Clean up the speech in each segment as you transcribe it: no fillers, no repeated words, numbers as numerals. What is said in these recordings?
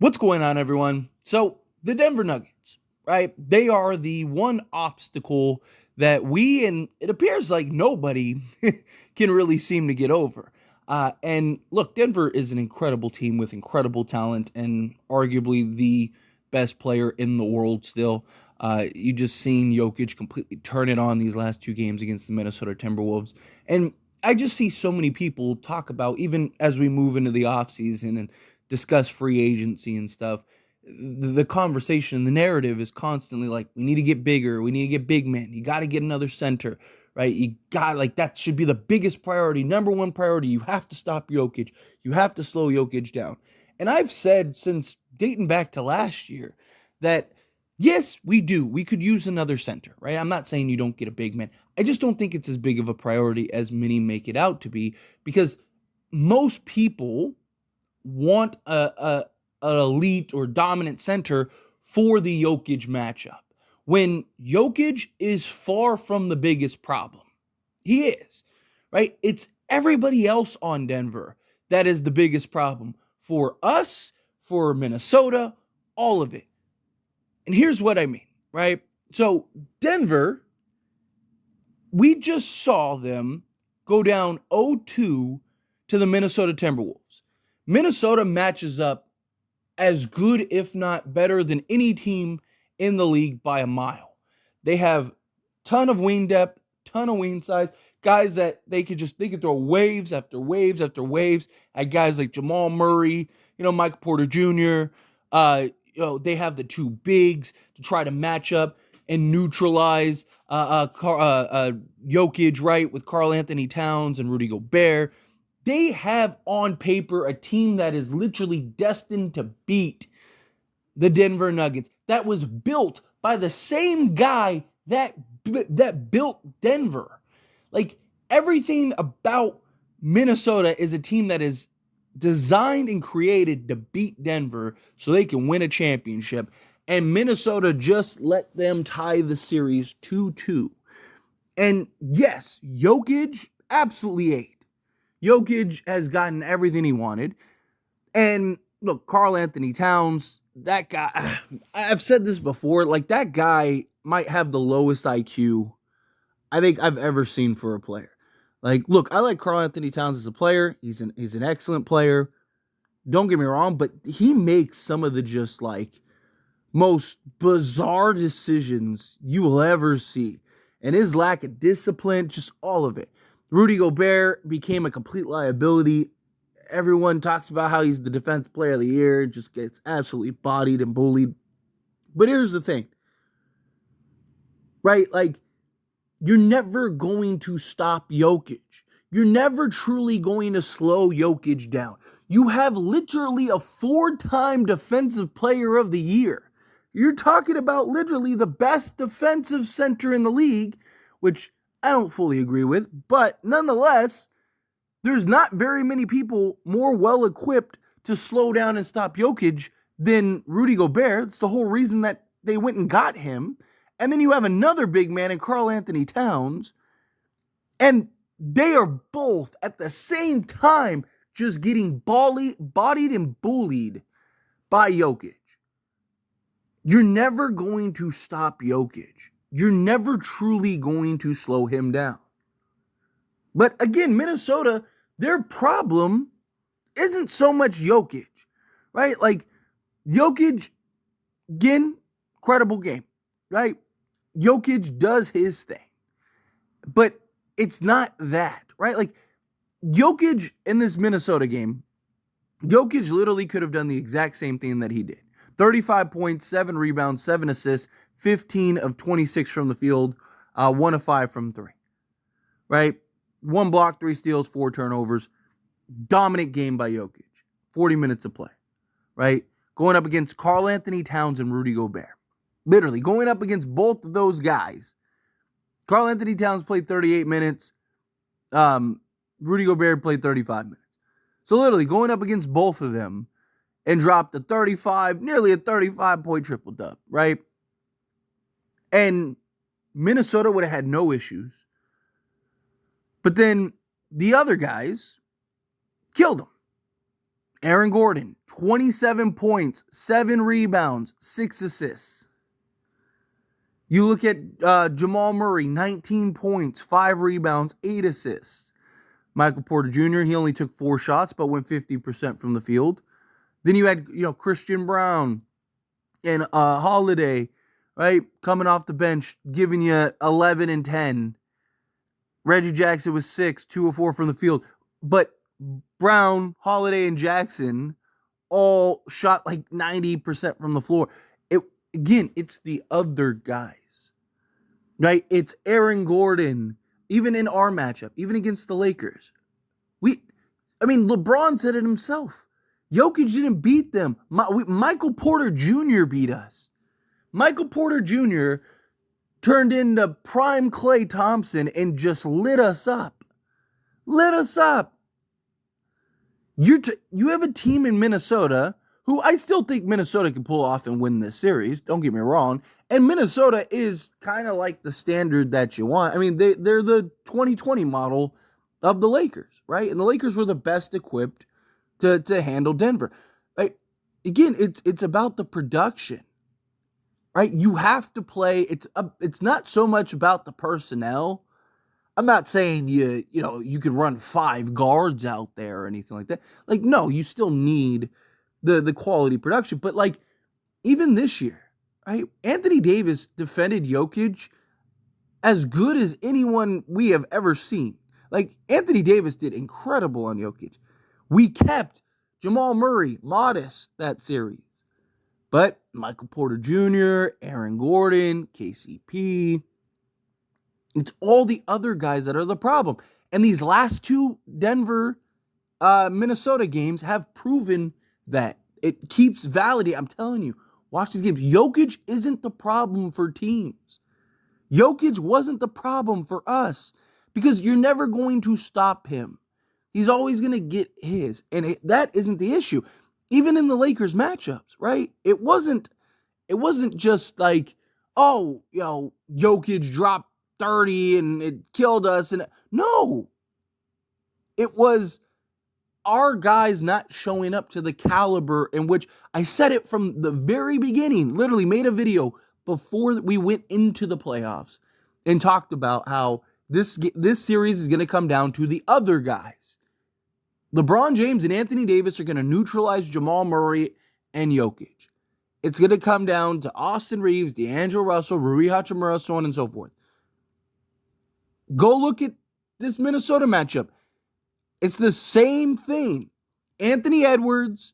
What's going on, everyone? So, the Denver Nuggets, right? They are the one obstacle that we and it appears like nobody can really seem to get over. And look, Denver is an incredible team with incredible talent and arguably the best player in the world still. You just seen Jokic completely turn it on these last two games against the Minnesota Timberwolves. And I just see so many people talk about, even as we move into the offseason and discuss free agency and stuff, the conversation, the narrative is constantly like, we need to get bigger. We need to get big men. You got to get another center, right? You got like that should be the biggest priority, number one priority. You have to stop Jokic. You have to slow Jokic down. And I've said since dating back to last year that yes, we do. We could use another center, right? I'm not saying you don't get a big man. I just don't think it's as big of a priority as many make it out to be because most people want an elite or dominant center for the Jokic matchup. When Jokic is far from the biggest problem. He is, right? It's everybody else on Denver that is the biggest problem for us, for Minnesota, all of it. And here's what I mean, right? So, Denver, we just saw them go down 0-2 to the Minnesota Timberwolves. Minnesota matches up as good, if not better, than any team in the league by a mile. They have ton of wing depth, ton of wing size, guys that they could throw waves after waves after waves at guys like Jamal Murray, Mike Porter Jr. They have the two bigs to try to match up and neutralize Jokic, right, with Karl Anthony Towns and Rudy Gobert. They have on paper a team that is literally destined to beat the Denver Nuggets. That was built by the same guy that built Denver. Like, everything about Minnesota is a team that is designed and created to beat Denver so they can win a championship. And Minnesota just let them tie the series 2-2. And yes, Jokic absolutely ate. Jokic has gotten everything he wanted. And look, Karl Anthony Towns, that guy, I've said this before, like that guy might have the lowest IQ I think I've ever seen for a player. Like, look, I like Karl Anthony Towns as a player. He's an excellent player. Don't get me wrong, but he makes some of the just like most bizarre decisions you will ever see. And his lack of discipline, just all of it. Rudy Gobert became a complete liability. Everyone talks about how he's the defense player of the year, just gets absolutely bodied and bullied. But here's the thing, right? Like, you're never going to stop Jokic. You're never truly going to slow Jokic down. You have literally a 4-time defensive player of the year. You're talking about literally the best defensive center in the league, which I don't fully agree with, but nonetheless, there's not very many people more well-equipped to slow down and stop Jokic than Rudy Gobert. It's the whole reason that they went and got him. And then you have another big man in Karl Anthony Towns, and they are both at the same time just getting bodied and bullied by Jokic. You're never going to stop Jokic. You're never truly going to slow him down. But again, Minnesota, their problem isn't so much Jokic, right? Like, Jokic, again, incredible game, right? Jokic does his thing. But it's not that, right? Like, Jokic in this Minnesota game, Jokic literally could have done the exact same thing that he did. 35 points, 7 rebounds, 7 assists, 15 of 26 from the field, 1 of 5 from 3. Right? 1 block, 3 steals, 4 turnovers. Dominant game by Jokic. 40 minutes of play. Right? Going up against Karl Anthony Towns and Rudy Gobert. Literally, going up against both of those guys. Karl Anthony Towns played 38 minutes. Rudy Gobert played 35 minutes. So literally, going up against both of them and dropped nearly a 35-point triple-dub, right? And Minnesota would have had no issues. But then the other guys killed him. Aaron Gordon, 27 points, 7 rebounds, 6 assists. You look at Jamal Murray, 19 points, 5 rebounds, 8 assists. Michael Porter Jr., he only took 4 shots, but went 50% from the field. Then you had, Christian Brown and Holiday, right, coming off the bench, giving you 11 and 10. Reggie Jackson was 6, 2 of 4 from the field. But Brown, Holiday, and Jackson all shot like 90% from the floor. It's the other guys, right? It's Aaron Gordon, even in our matchup, even against the Lakers. LeBron said it himself. Jokic didn't beat them. Michael Porter Jr. beat us. Michael Porter Jr. turned into prime Klay Thompson and just lit us up. Lit us up. You have a team in Minnesota who I still think Minnesota can pull off and win this series. Don't get me wrong. And Minnesota is kind of like the standard that you want. I mean, they're the 2020 model of the Lakers, right? And the Lakers were the best equipped to handle Denver. Right? Again, it's about the production, right? You have to play. It's not so much about the personnel. I'm not saying you can run 5 guards out there or anything like that. Like, no, you still need the quality production. But like, even this year, right? Anthony Davis defended Jokic as good as anyone we have ever seen. Like, Anthony Davis did incredible on Jokic. We kept Jamal Murray modest that series. But Michael Porter Jr., Aaron Gordon, KCP, it's all the other guys that are the problem. And these last 2 Denver, Minnesota games have proven that. It keeps validating. I'm telling you, watch these games. Jokic isn't the problem for teams. Jokic wasn't the problem for us because you're never going to stop him. He's always going to get his. And that isn't the issue. Even in the Lakers matchups, right? It wasn't just like, Jokic dropped 30 and it killed us. And no, it was our guys not showing up to the caliber in which I said it from the very beginning, literally made a video before we went into the playoffs and talked about how this series is going to come down to the other guys. LeBron James and Anthony Davis are going to neutralize Jamal Murray and Jokic. It's going to come down to Austin Reeves, D'Angelo Russell, Rui Hachimura, so on and so forth. Go look at this Minnesota matchup. It's the same thing. Anthony Edwards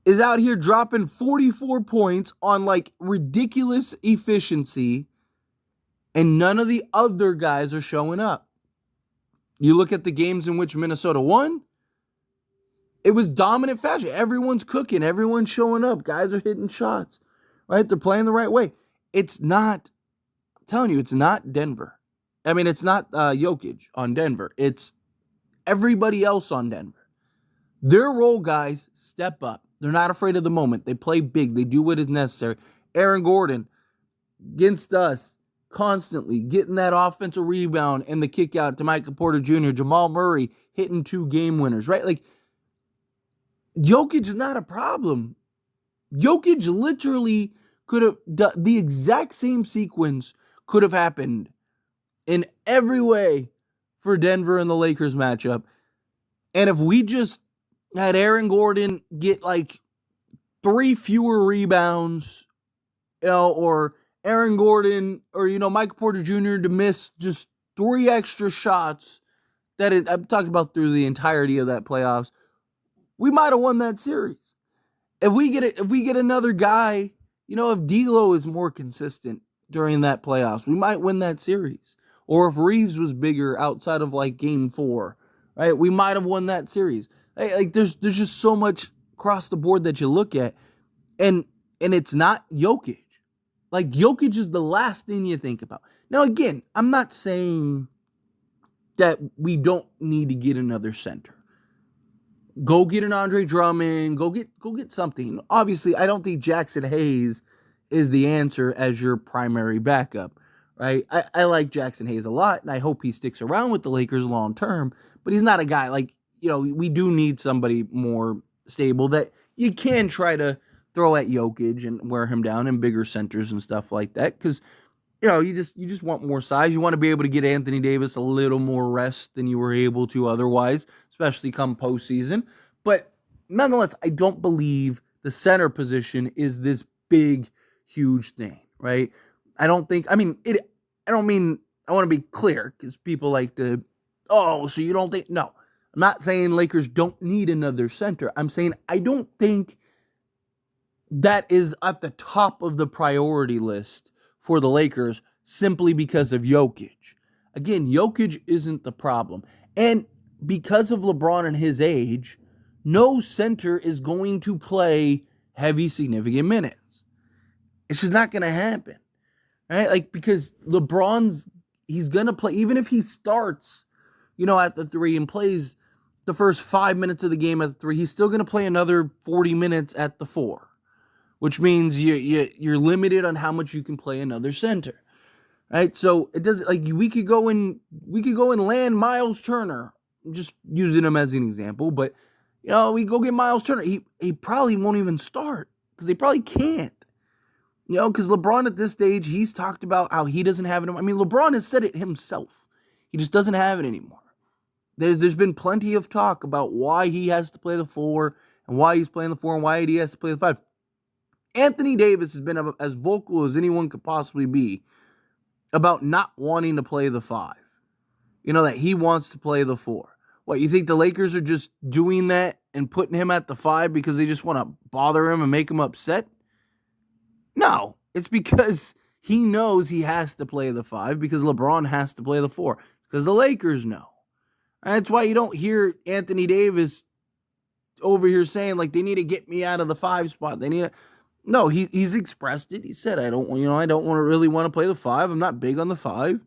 is out here dropping 44 points on like ridiculous efficiency, and none of the other guys are showing up. You look at the games in which Minnesota won, it was dominant fashion. Everyone's cooking. Everyone's showing up. Guys are hitting shots, right? They're playing the right way. I'm telling you, it's not Denver. I mean, it's not Jokic on Denver. It's everybody else on Denver. Their role guys step up. They're not afraid of the moment. They play big. They do what is necessary. Aaron Gordon against us constantly getting that offensive rebound and the kick out to Michael Porter Jr., Jamal Murray hitting 2 game winners, right? Like, Jokic is not a problem. Jokic literally could have done the exact same sequence could have happened in every way for Denver and the Lakers matchup. And if we just had Aaron Gordon get like 3 fewer rebounds, or Aaron Gordon or, Michael Porter Jr. to miss just 3 extra shots I'm talking about through the entirety of that playoffs, we might have won that series. If we get another guy, if D'Lo is more consistent during that playoffs, we might win that series. Or if Reeves was bigger outside of like game 4, right? We might have won that series. Like there's just so much across the board that you look at, and it's not Jokic. Like, Jokic is the last thing you think about. Now, again, I'm not saying that we don't need to get another center. Go get an Andre Drummond. Go get something. Obviously, I don't think Jackson Hayes is the answer as your primary backup, right? I like Jackson Hayes a lot, and I hope he sticks around with the Lakers long term, but he's not a guy. Like, we do need somebody more stable that you can try to throw at Jokic and wear him down in bigger centers and stuff like that. Because, you just want more size. You want to be able to get Anthony Davis a little more rest than you were able to otherwise, especially come postseason. But nonetheless, I don't believe the center position is this big, huge thing, right? I don't think, I mean, I don't mean, I want to be clear because people like to, oh, so you don't think, no. I'm not saying Lakers don't need another center. I'm saying I don't think that is at the top of the priority list for the Lakers simply because of Jokic. Again, Jokic isn't the problem. And because of LeBron and his age, no center is going to play heavy, significant minutes. It's just not going to happen. Right? Like, because he's going to play, even if he starts, at the 3 and plays the first 5 minutes of the game at the 3, he's still going to play another 40 minutes at the 4, which means you're limited on how much you can play another center. Right? So it doesn't, like, we could go and land Miles Turner, just using him as an example, but we go get Miles Turner. He probably won't even start because they probably can't. Because LeBron at this stage, he's talked about how he doesn't have it. I mean, LeBron has said it himself. He just doesn't have it anymore. There's been plenty of talk about why he has to play the 4 and why he's playing the 4 and why he has to play the 5. Anthony Davis has been as vocal as anyone could possibly be about not wanting to play the 5. That he wants to play the 4. What, you think the Lakers are just doing that and putting him at the 5 because they just want to bother him and make him upset? No, it's because he knows he has to play the 5 because LeBron has to play the 4. It's because the Lakers know. And that's why you don't hear Anthony Davis over here saying, like, they need to get me out of the 5 spot. No, he's expressed it. He said, I don't really want to play the 5. I'm not big on the 5.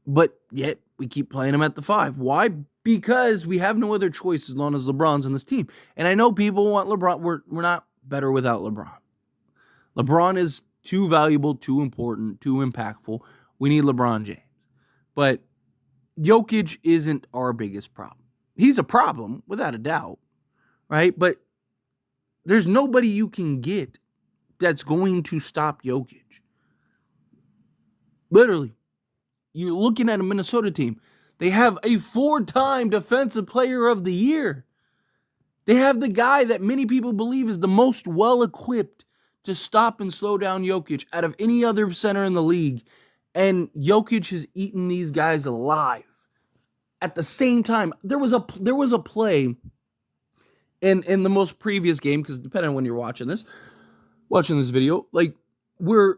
But yet we keep playing him at the 5. Why? Because we have no other choice as long as LeBron's on this team. And I know people want LeBron. We're not better without LeBron. LeBron is too valuable, too important, too impactful. We need LeBron James. But Jokic isn't our biggest problem. He's a problem, without a doubt, right? But there's nobody you can get that's going to stop Jokic. Literally. You're looking at a Minnesota team. They have a 4-time Defensive Player of the Year. They have the guy that many people believe is the most well-equipped to stop and slow down Jokic out of any other center in the league. And Jokic has eaten these guys alive. At the same time, there was a play in the most previous game, because depending on when you're watching this video, like, where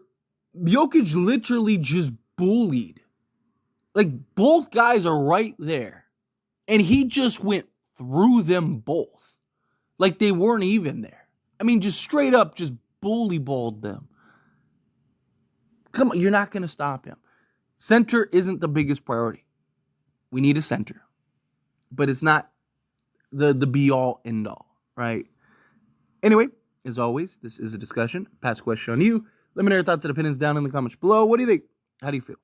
Jokic literally just bullied. Like, both guys are right there. And he just went through them both. Like they weren't even there. I mean, just straight up just bully balled them. Come on, you're not going to stop him. Center isn't the biggest priority. We need a center. But it's not the be-all, end-all, right? Anyway, as always, this is a discussion. Pass a question on you. Let me know your thoughts and opinions down in the comments below. What do you think? How do you feel?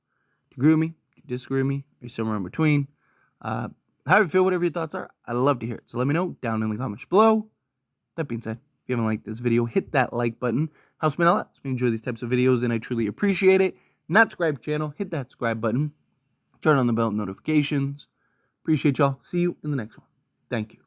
Do you agree with me? Do you disagree with me? Are you somewhere in between? How do you feel? Whatever your thoughts are, I'd love to hear it. So let me know down in the comments below. That being said, if you haven't liked this video, hit that like button. Helps me a lot. Helps me enjoy these types of videos, and I truly appreciate it. Not subscribe to the channel, hit that subscribe button. Turn on the bell notifications. Appreciate y'all. See you in the next one. Thank you.